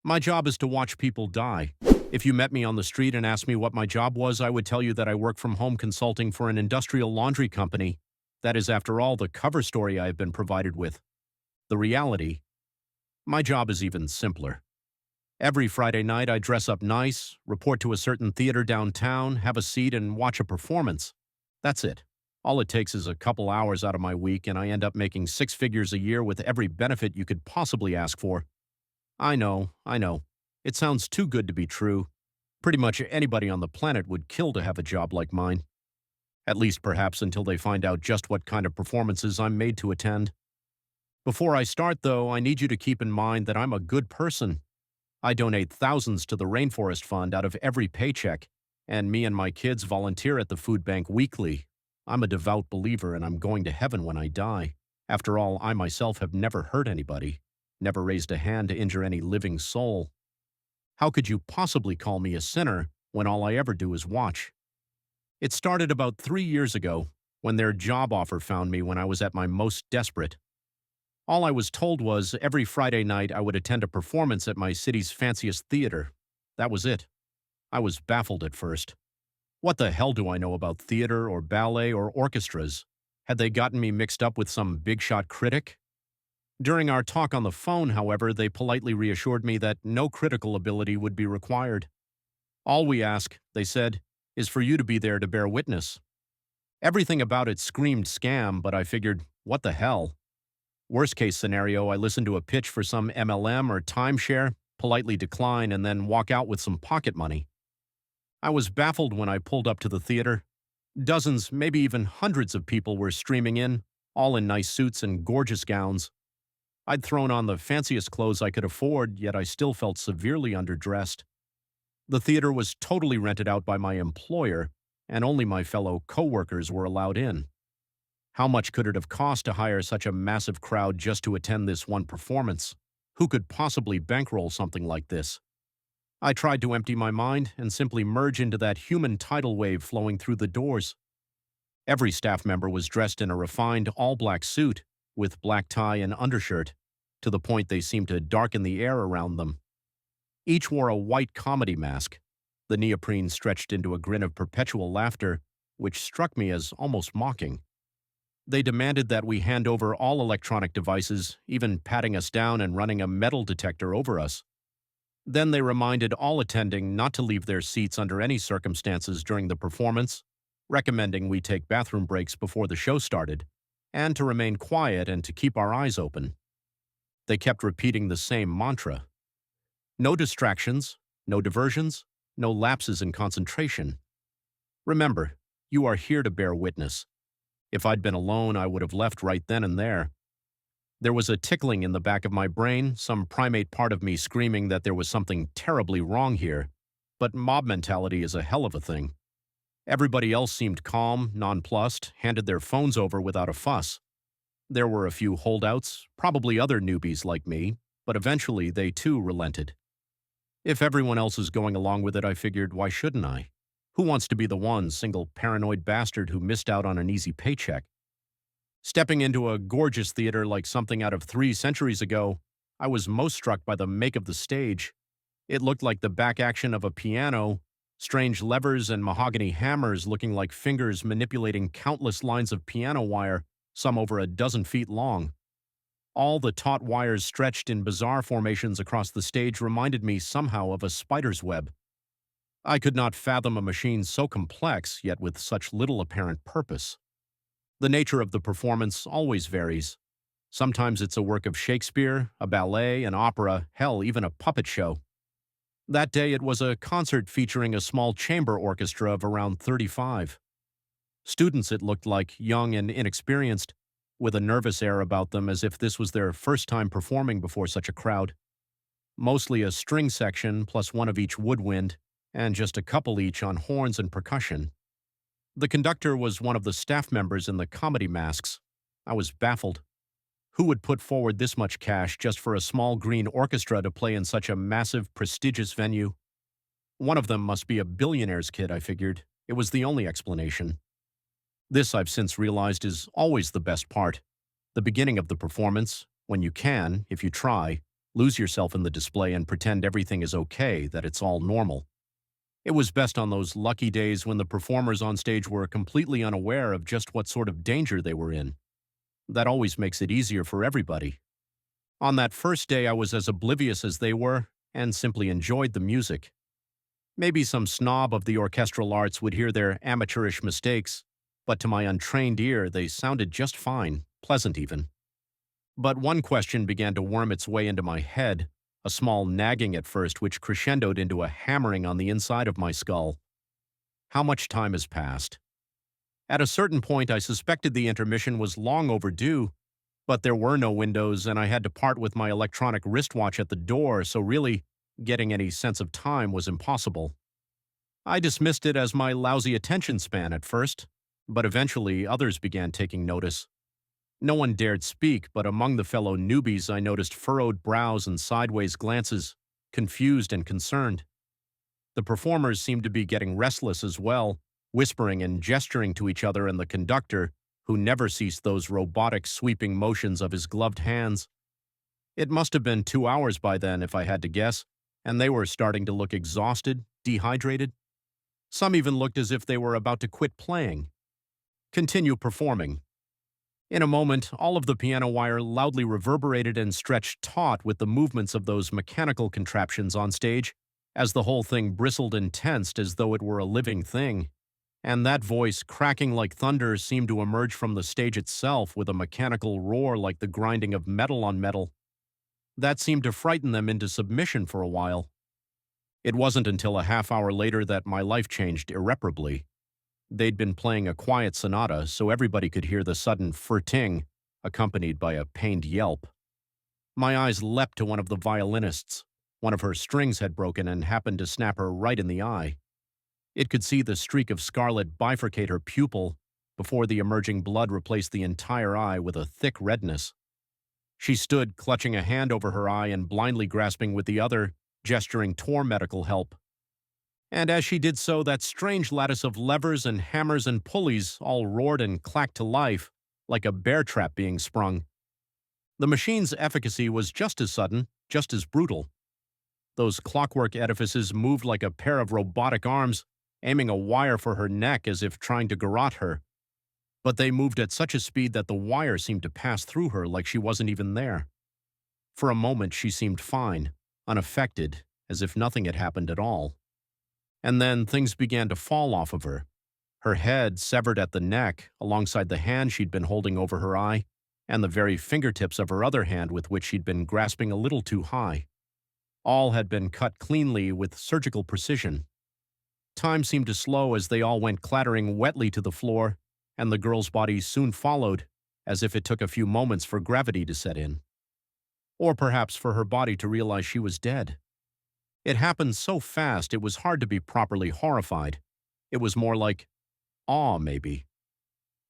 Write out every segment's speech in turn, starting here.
My job is to watch people die. If you met me on the street and asked me what my job was, I would tell you that I work from home consulting for an industrial laundry company. That is, after all, the cover story I have been provided with. The reality, my job is even simpler. Every Friday night, I dress up nice, report to a certain theater downtown, have a seat, and watch a performance. That's it. All it takes is a couple hours out of my week, and I end up making six figures a year with every benefit you could possibly ask for. I know. It sounds too good to be true. Pretty much anybody on the planet would kill to have a job like mine. At least perhaps until they find out just what kind of performances I'm made to attend. Before I start, though, I need you to keep in mind that I'm a good person. I donate thousands to the Rainforest Fund out of every paycheck, and me and my kids volunteer at the food bank weekly. I'm a devout believer, and I'm going to heaven when I die. After all, I myself have never hurt anybody, never raised a hand to injure any living soul. How could you possibly call me a sinner when all I ever do is watch? It started about 3 years ago, when their job offer found me when I was at my most desperate. All I was told was every Friday night I would attend a performance at my city's fanciest theater. That was it. I was baffled at first. What the hell do I know about theater or ballet or orchestras? Had they gotten me mixed up with some big-shot critic? During our talk on the phone, however, they politely reassured me that no critical ability would be required. All we ask, they said, is for you to be there to bear witness. Everything about it screamed scam, but I figured, what the hell? Worst case scenario, I listen to a pitch for some MLM or timeshare, politely decline, and then walk out with some pocket money. I was baffled when I pulled up to the theater. Dozens, maybe even hundreds of people were streaming in, all in nice suits and gorgeous gowns. I'd thrown on the fanciest clothes I could afford, yet I still felt severely underdressed. The theater was totally rented out by my employer, and only my fellow co-workers were allowed in. How much could it have cost to hire such a massive crowd just to attend this one performance? Who could possibly bankroll something like this? I tried to empty my mind and simply merge into that human tidal wave flowing through the doors. Every staff member was dressed in a refined all-black suit, with black tie and undershirt, to the point they seemed to darken the air around them. Each wore a white comedy mask, the neoprene stretched into a grin of perpetual laughter, which struck me as almost mocking. They demanded that we hand over all electronic devices, even patting us down and running a metal detector over us. Then they reminded all attending not to leave their seats under any circumstances during the performance, recommending we take bathroom breaks before the show started, and to remain quiet and to keep our eyes open. They kept repeating the same mantra. No distractions, no diversions, no lapses in concentration. Remember, you are here to bear witness. If I'd been alone, I would have left right then and there. There was a tickling in the back of my brain, some primate part of me screaming that there was something terribly wrong here. But mob mentality is a hell of a thing. Everybody else seemed calm, nonplussed, handed their phones over without a fuss. There were a few holdouts, probably other newbies like me, but eventually they too relented. If everyone else is going along with it, I figured, why shouldn't I? Who wants to be the one single paranoid bastard who missed out on an easy paycheck? Stepping into a gorgeous theater like something out of 3 centuries ago, I was most struck by the make of the stage. It looked like the back action of a piano, strange levers and mahogany hammers looking like fingers manipulating countless lines of piano wire, some over a dozen feet long. All the taut wires stretched in bizarre formations across the stage reminded me somehow of a spider's web. I could not fathom a machine so complex, yet with such little apparent purpose. The nature of the performance always varies. Sometimes it's a work of Shakespeare, a ballet, an opera, hell, even a puppet show. That day it was a concert featuring a small chamber orchestra of around 35. Students, it looked like, young and inexperienced, with a nervous air about them as if this was their first time performing before such a crowd. Mostly a string section plus one of each woodwind, and just a couple each on horns and percussion. The conductor was one of the staff members in the comedy masks. I was baffled. Who would put forward this much cash just for a small green orchestra to play in such a massive, prestigious venue? One of them must be a billionaire's kid, I figured. It was the only explanation. This, I've since realized, is always the best part. The beginning of the performance, when you can, if you try, Lose yourself in the display and pretend everything is okay, that it's all normal. It was best on those lucky days when the performers on stage were completely unaware of just what sort of danger they were in. That always makes it easier for everybody. On that first day, I was as oblivious as they were and simply enjoyed the music. Maybe some snob of the orchestral arts would hear their amateurish mistakes, but to my untrained ear, they sounded just fine, pleasant even. But one question began to worm its way into my head, a small nagging at first, which crescendoed into a hammering on the inside of my skull. How much time has passed? At a certain point, I suspected the intermission was long overdue, but there were no windows, and I had to part with my electronic wristwatch at the door, so really, getting any sense of time was impossible. I dismissed it as my lousy attention span at first, but eventually others began taking notice. No one dared speak, but among the fellow newbies I noticed furrowed brows and sideways glances, confused and concerned. The performers seemed to be getting restless as well, whispering and gesturing to each other, and the conductor, who never ceased those robotic sweeping motions of his gloved hands. It must have been 2 hours by then, if I had to guess, and they were starting to look exhausted, dehydrated. Some even looked as if they were about to quit playing. Continue performing. In a moment, all of the piano wire loudly reverberated and stretched taut with the movements of those mechanical contraptions on stage, as the whole thing bristled and tensed as though it were a living thing. And that voice, cracking like thunder, seemed to emerge from the stage itself with a mechanical roar like the grinding of metal on metal. That seemed to frighten them into submission for a while. It wasn't until a half-hour later that my life changed irreparably. They'd been playing a quiet sonata, so everybody could hear the sudden fur-ting, accompanied by a pained yelp. My eyes leapt to one of the violinists. One of her strings had broken and happened to snap her right in the eye. It could see the streak of scarlet bifurcate her pupil before the emerging blood replaced the entire eye with a thick redness. She stood, clutching a hand over her eye and blindly grasping with the other, gesturing toward medical help. And as she did so, that strange lattice of levers and hammers and pulleys all roared and clacked to life, like a bear trap being sprung. The machine's efficacy was just as sudden, just as brutal. Those clockwork edifices moved like a pair of robotic arms, aiming a wire for her neck as if trying to garrote her. But they moved at such a speed that the wire seemed to pass through her like she wasn't even there. For a moment she seemed fine, unaffected, as if nothing had happened at all. And then things began to fall off of her. Her head severed at the neck, alongside the hand she'd been holding over her eye, and the very fingertips of her other hand with which she'd been grasping a little too high. All had been cut cleanly with surgical precision. Time seemed to slow as they all went clattering wetly to the floor, and the girl's body soon followed, as if it took a few moments for gravity to set in. Or perhaps for her body to realize she was dead. It happened so fast it was hard to be properly horrified. It was more like awe, maybe.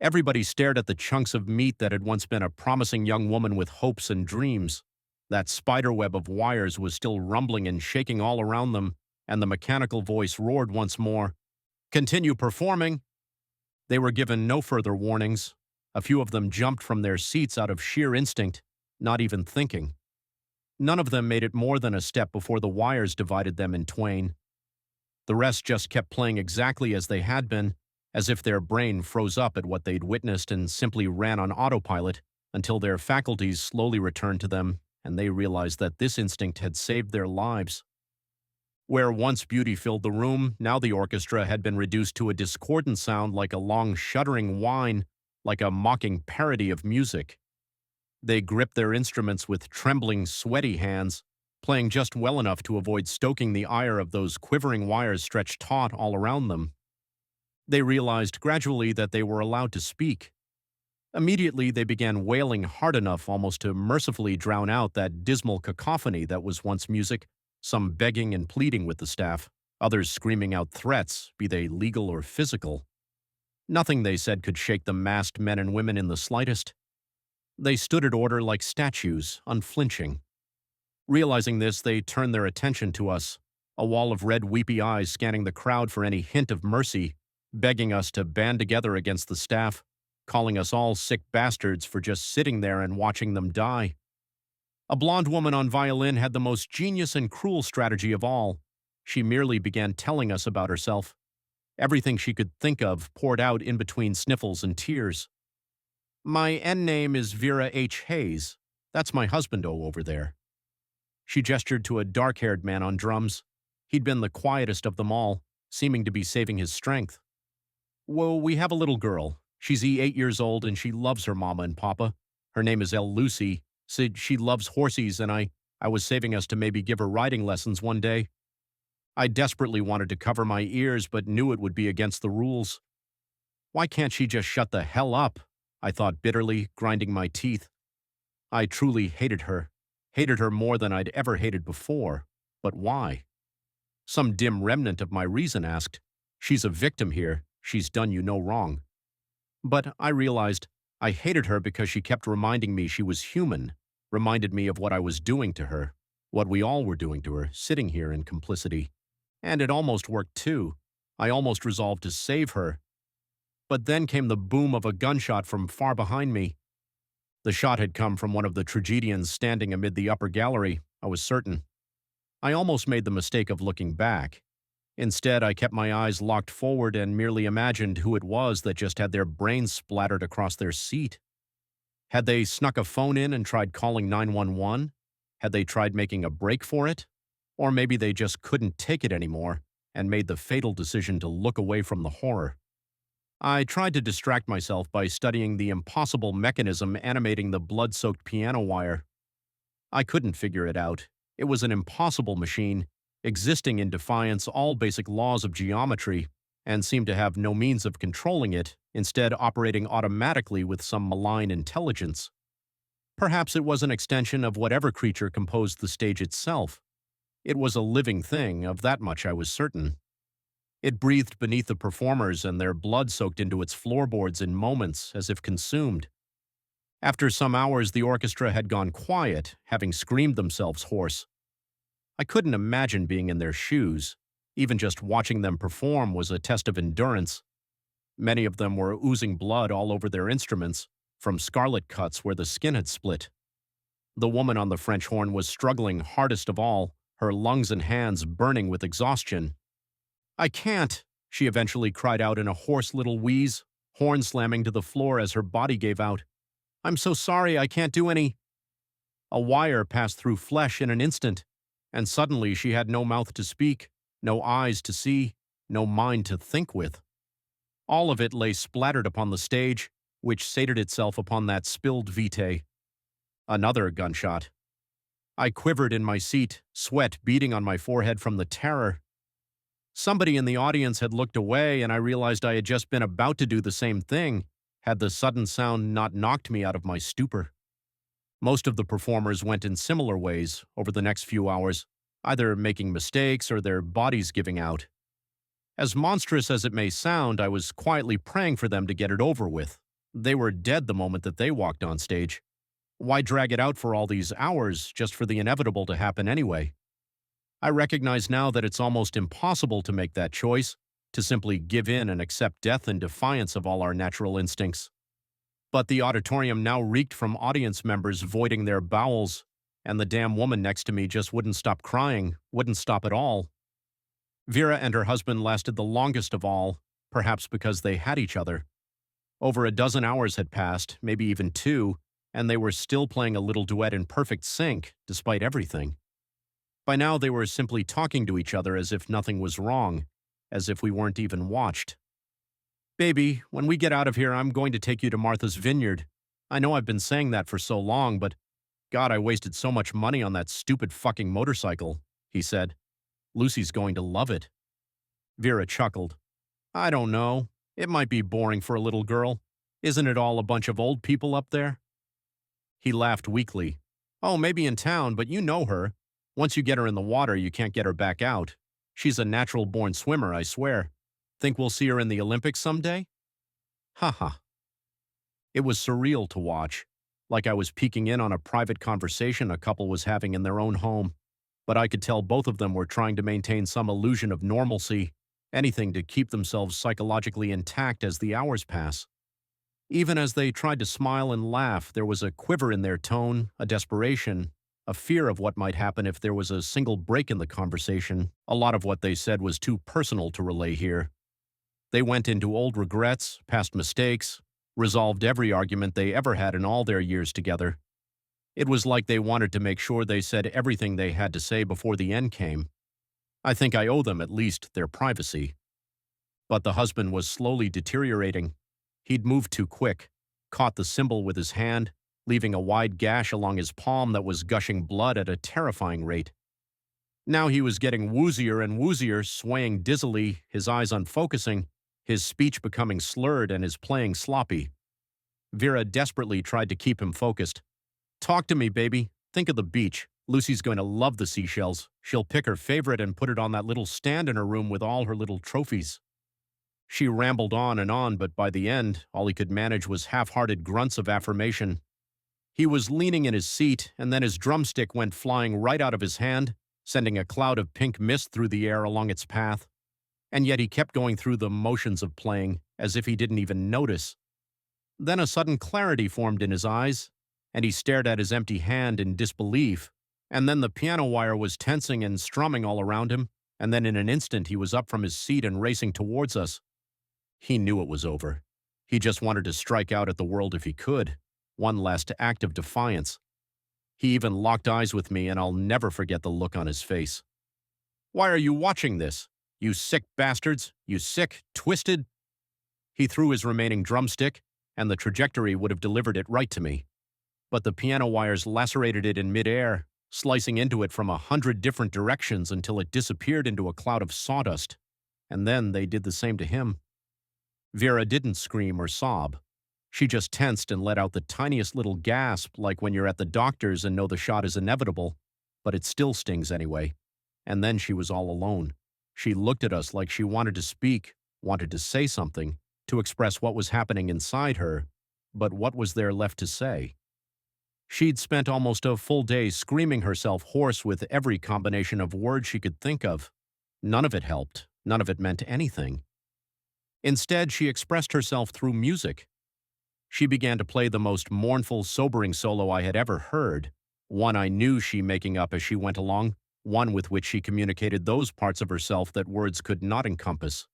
Everybody stared at the chunks of meat that had once been a promising young woman with hopes and dreams. That spiderweb of wires was still rumbling and shaking all around them, and the mechanical voice roared once more, "Continue performing!" They were given no further warnings. A few of them jumped from their seats out of sheer instinct, not even thinking. None of them made it more than a step before the wires divided them in twain. The rest just kept playing exactly as they had been, as if their brain froze up at what they'd witnessed and simply ran on autopilot until their faculties slowly returned to them and they realized that this instinct had saved their lives. Where once beauty filled the room, now the orchestra had been reduced to a discordant sound like a long shuddering whine, like a mocking parody of music. They gripped their instruments with trembling, sweaty hands, playing just well enough to avoid stoking the ire of those quivering wires stretched taut all around them. They realized gradually that they were allowed to speak. Immediately, they began wailing hard enough almost to mercifully drown out that dismal cacophony that was once music, some begging and pleading with the staff, others screaming out threats, be they legal or physical. Nothing, they said, could shake the masked men and women in the slightest. They stood at order like statues, unflinching. Realizing this, they turned their attention to us, a wall of red, weepy eyes scanning the crowd for any hint of mercy, begging us to band together against the staff, calling us all sick bastards for just sitting there and watching them die. A blonde woman on violin had the most genius and cruel strategy of all. She merely began telling us about herself. Everything she could think of poured out in between sniffles and tears. My N name is Vera H. Hayes. That's my husband-o over there. She gestured to a dark-haired man on drums. He'd been the quietest of them all, seeming to be saving his strength. Well, we have a little girl. She's 8 years old and she loves her mama and papa. Her name is El Lucy. Said she loves horsies and I was saving us to maybe give her riding lessons one day. I desperately wanted to cover my ears but knew it would be against the rules. Why can't she just shut the hell up? I thought bitterly, grinding my teeth. I truly hated her more than I'd ever hated before. But why? Some dim remnant of my reason asked, she's a victim here, she's done you no wrong. But I realized I hated her because she kept reminding me she was human, reminded me of what I was doing to her, what we all were doing to her, sitting here in complicity. And it almost worked too. I almost resolved to save her. But then came the boom of a gunshot from far behind me. The shot had come from one of the tragedians standing amid the upper gallery, I was certain. I almost made the mistake of looking back. Instead, I kept my eyes locked forward and merely imagined who it was that just had their brains splattered across their seat. Had they snuck a phone in and tried calling 911? Had they tried making a break for it? Or maybe they just couldn't take it anymore and made the fatal decision to look away from the horror. I tried to distract myself by studying the impossible mechanism animating the blood-soaked piano wire. I couldn't figure it out. It was an impossible machine, existing in defiance all basic laws of geometry, and seemed to have no means of controlling it, instead operating automatically with some malign intelligence. Perhaps it was an extension of whatever creature composed the stage itself. It was a living thing, of that much I was certain. It breathed beneath the performers and their blood soaked into its floorboards in moments, as if consumed. After some hours, the orchestra had gone quiet, having screamed themselves hoarse. I couldn't imagine being in their shoes. Even just watching them perform was a test of endurance. Many of them were oozing blood all over their instruments, from scarlet cuts where the skin had split. The woman on the French horn was struggling hardest of all, her lungs and hands burning with exhaustion. I can't, she eventually cried out in a hoarse little wheeze, horn slamming to the floor as her body gave out. I'm so sorry, I can't do any. A wire passed through flesh in an instant, and suddenly she had no mouth to speak, no eyes to see, no mind to think with. All of it lay splattered upon the stage, which sated itself upon that spilled vitae. Another gunshot. I quivered in my seat, sweat beading on my forehead from the terror. Somebody in the audience had looked away, and I realized I had just been about to do the same thing, had the sudden sound not knocked me out of my stupor. Most of the performers went in similar ways over the next few hours, either making mistakes or their bodies giving out. As monstrous as it may sound, I was quietly praying for them to get it over with. They were dead the moment that they walked on stage. Why drag it out for all these hours just for the inevitable to happen anyway? I recognize now that it's almost impossible to make that choice, to simply give in and accept death in defiance of all our natural instincts. But the auditorium now reeked from audience members voiding their bowels, and the damn woman next to me just wouldn't stop crying, wouldn't stop at all. Vera and her husband lasted the longest of all, perhaps because they had each other. Over a dozen hours had passed, maybe even 2, and they were still playing a little duet in perfect sync, despite everything. By now they were simply talking to each other as if nothing was wrong, as if we weren't even watched. Baby, when we get out of here, I'm going to take you to Martha's Vineyard. I know I've been saying that for so long, but God, I wasted so much money on that stupid fucking motorcycle, he said. Lucy's going to love it. Vera chuckled. I don't know. It might be boring for a little girl. Isn't it all a bunch of old people up there? He laughed weakly. Oh, maybe in town, but you know her. Once you get her in the water, you can't get her back out. She's a natural-born swimmer, I swear. Think we'll see her in the Olympics someday? Haha. It was surreal to watch, like I was peeking in on a private conversation a couple was having in their own home. But I could tell both of them were trying to maintain some illusion of normalcy, anything to keep themselves psychologically intact as the hours pass. Even as they tried to smile and laugh, there was a quiver in their tone, a desperation, a fear of what might happen if there was a single break in the conversation. A lot of what they said was too personal to relay here. They went into old regrets, past mistakes, resolved every argument they ever had in all their years together. It was like they wanted to make sure they said everything they had to say before the end came. I think I owe them at least their privacy. But the husband was slowly deteriorating. He'd moved too quick, caught the symbol with his hand, leaving a wide gash along his palm that was gushing blood at a terrifying rate. Now he was getting woozier and woozier, swaying dizzily, his eyes unfocusing, his speech becoming slurred and his playing sloppy. Vera desperately tried to keep him focused. "Talk to me, baby. Think of the beach. Lucy's going to love the seashells. She'll pick her favorite and put it on that little stand in her room with all her little trophies." She rambled on, but by the end, all he could manage was half-hearted grunts of affirmation. He was leaning in his seat, and then his drumstick went flying right out of his hand, sending a cloud of pink mist through the air along its path. And yet he kept going through the motions of playing, as if he didn't even notice. Then a sudden clarity formed in his eyes, and he stared at his empty hand in disbelief. And then the piano wire was tensing and strumming all around him, and then in an instant he was up from his seat and racing towards us. He knew it was over. He just wanted to strike out at the world if he could, one last act of defiance. He even locked eyes with me, and I'll never forget the look on his face. "Why are you watching this? You sick bastards, you sick, twisted—" He threw his remaining drumstick, and the trajectory would have delivered it right to me. But the piano wires lacerated it in midair, slicing into it from 100 different directions until it disappeared into a cloud of sawdust. And then they did the same to him. Vera didn't scream or sob. She just tensed and let out the tiniest little gasp, like when you're at the doctor's and know the shot is inevitable, but it still stings anyway. And then she was all alone. She looked at us like she wanted to speak, wanted to say something, to express what was happening inside her, but what was there left to say? She'd spent almost a full day screaming herself hoarse with every combination of words she could think of. None of it helped. None of it meant anything. Instead, she expressed herself through music. She began to play the most mournful, sobering solo I had ever heard, one I knew she making up as she went along, one with which she communicated those parts of herself that words could not encompass.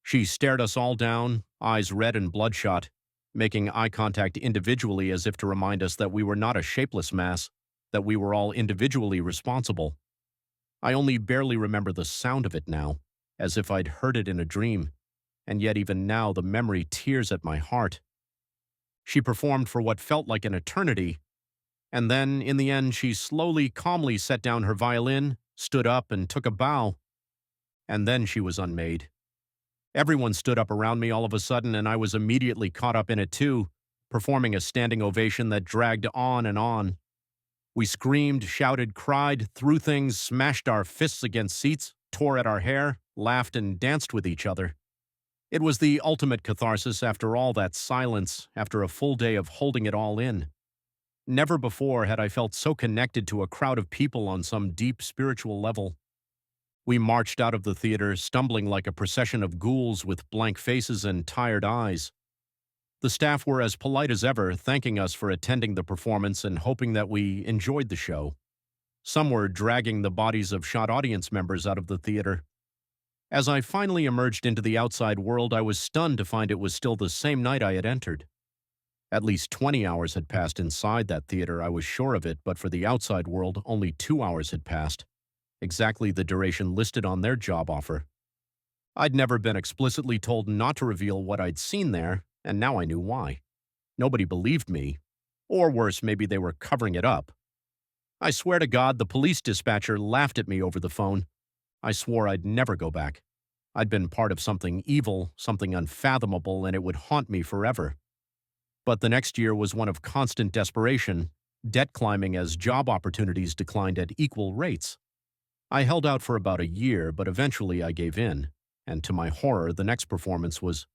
She stared us all down, eyes red and bloodshot, making eye contact individually as if to remind us that we were not a shapeless mass, that we were all individually responsible. I only barely remember the sound of it now, as if I'd heard it in a dream, and yet even now the memory tears at my heart. She performed for what felt like an eternity, and then, in the end, she slowly, calmly set down her violin, stood up, and took a bow. And then she was unmade. Everyone stood up around me all of a sudden, and I was immediately caught up in it too, performing a standing ovation that dragged on and on. We screamed, shouted, cried, threw things, smashed our fists against seats, tore at our hair, laughed, and danced with each other. It was the ultimate catharsis after all that silence, after a full day of holding it all in. Never before had I felt so connected to a crowd of people on some deep spiritual level. We marched out of the theater, stumbling like a procession of ghouls with blank faces and tired eyes. The staff were as polite as ever, thanking us for attending the performance and hoping that we enjoyed the show. Some were dragging the bodies of shot audience members out of the theater. As I finally emerged into the outside world, I was stunned to find it was still the same night I had entered. At least 20 hours had passed inside that theater, I was sure of it, but for the outside world, only 2 hours had passed. Exactly the duration listed on their job offer. I'd never been explicitly told not to reveal what I'd seen there, and now I knew why. Nobody believed me. Or worse, maybe they were covering it up. I swear to God, the police dispatcher laughed at me over the phone. I swore I'd never go back. I'd been part of something evil, something unfathomable, and it would haunt me forever. But the next year was one of constant desperation, debt climbing as job opportunities declined at equal rates. I held out for about a year, but eventually I gave in, and to my horror, the next performance was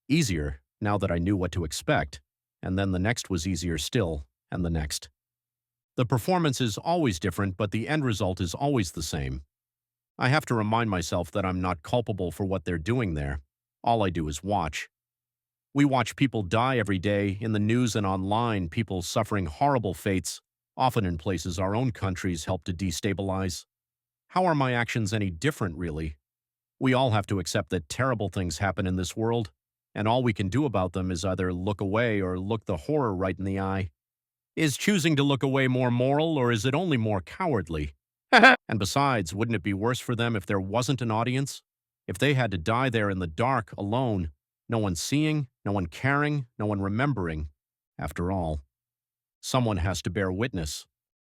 easier now that I knew what to expect, and then the next was easier still, and the next. The performance is always different, but the end result is always the same. I have to remind myself that I'm not culpable for what they're doing there. All I do is watch. We watch people die every day, in the news and online, people suffering horrible fates, often in places our own countries help to destabilize. How are my actions any different, really? We all have to accept that terrible things happen in this world, and all we can do about them is either look away or look the horror right in the eye. Is choosing to look away more moral, or is it only more cowardly? And besides, wouldn't it be worse for them if there wasn't an audience? If they had to die there in the dark, alone, no one seeing, no one caring, no one remembering? After all, someone has to bear witness.